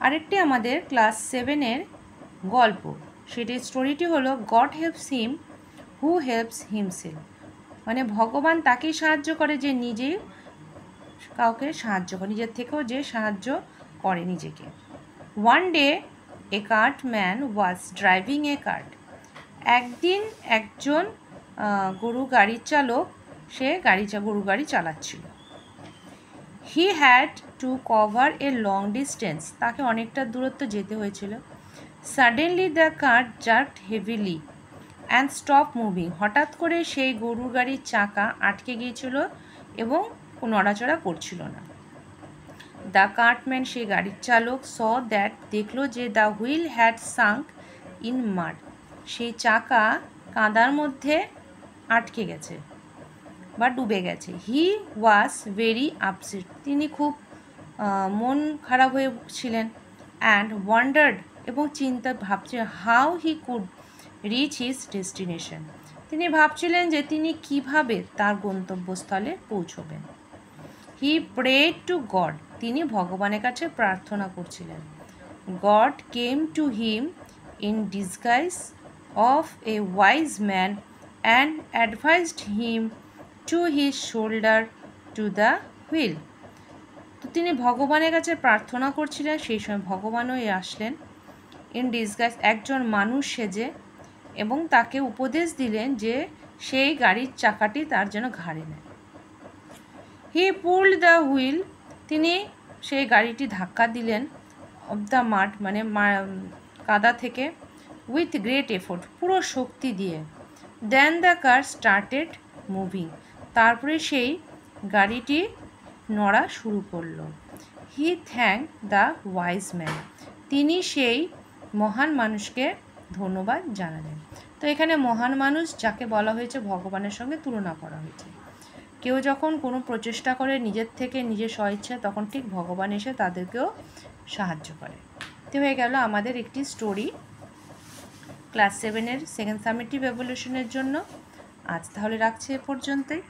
আরেকটি আমাদের ক্লাস 7-এর গল্প, সেটির স্টোরিটি হলো god helps him who helps himself. মানে ভগবান তাকেই সাহায্য করে যে নিজে কাউকে সাহায্য করে, নিজের থেকেও যে সাহায্য করে নিজেকে। One day a cart man was driving a cart. একদিন একজন গরু গাড়ির চালক সে গরু গাড়ি চালাচ্ছিল। He had to cover a long distance, তাকে অনেকটা দূরত্ব যেতে হয়েছিল। Suddenly the cart jerked heavily and stop moving, হঠাৎ করে সেই গরুর গাড়ির চাকা আটকে গিয়েছিল এবং নড়াচড়া করছিল না। দ্য কার্টম্যান, সেই গাড়ির চালক, স দ্যাট, দেখলো যে the wheel had sunk in mud, সেই চাকা কাদার মধ্যে আটকে গেছে বা ডুবে গেছে। হি ওয়াজ ভেরি আপসেট, তিনি খুব মন খারাপ হয়ে ছিলেন। অ্যান্ড ওয়ান্ডার্ড, এবং ভাবছে how he could rich his destination, তিনি ভাবছিলেন যে তিনি কিভাবে তার গন্তব্যস্থলে পৌঁছবেন। হি প্রেড টু গড, তিনি ভগবানের কাছে প্রার্থনা করছিলেন। God came to him in disguise of a wise man and advised him to his shoulder to the wheel. তো তিনি ভগবানের কাছে প্রার্থনা করছিলেন, সেই সময় ভগবানও আসলেন ইন ডিসগাইজ, একজন মানুষ সেজে, এবং তাকে উপদেশ দিলেন যে সেই গাড়ির চাকাটি তার যেন ঘাড়ে নেয়। হি পুলড দ্য হুইল, তিনি সেই গাড়িটি ধাক্কা দিলেন অফ দ্য মাড, মানে কাদা থেকে, উইথ গ্রেট এফোর্ট, পুরো শক্তি দিয়ে। দেন দ্য কার স্টার্টেড মুভিং, তারপরে সেই গাড়িটি নড়া শুরু করলো। হি থ্যাঙ্ক দ্য ওয়াইজ ম্যান, তিনি সেই মহান মানুষকে ধন্যবাদ জানালেন। তো এখানে মহান মানুষ যাকে বলা হয়েছে ভগবানের সঙ্গে তুলনা করা হয়েছে। কেউ যখন কোনো প্রচেষ্টা করে নিজের থেকে, নিজের স্বইচ্ছা, তখন ঠিক ভগবান এসে তাদেরকেও সাহায্য করে। তো হয়ে গেল আমাদের একটি স্টোরি ক্লাস 7-এর সেকেন্ড সামেটিভ এভলিউশনের জন্য। আজ তাহলে রাখছি এ পর্যন্তই।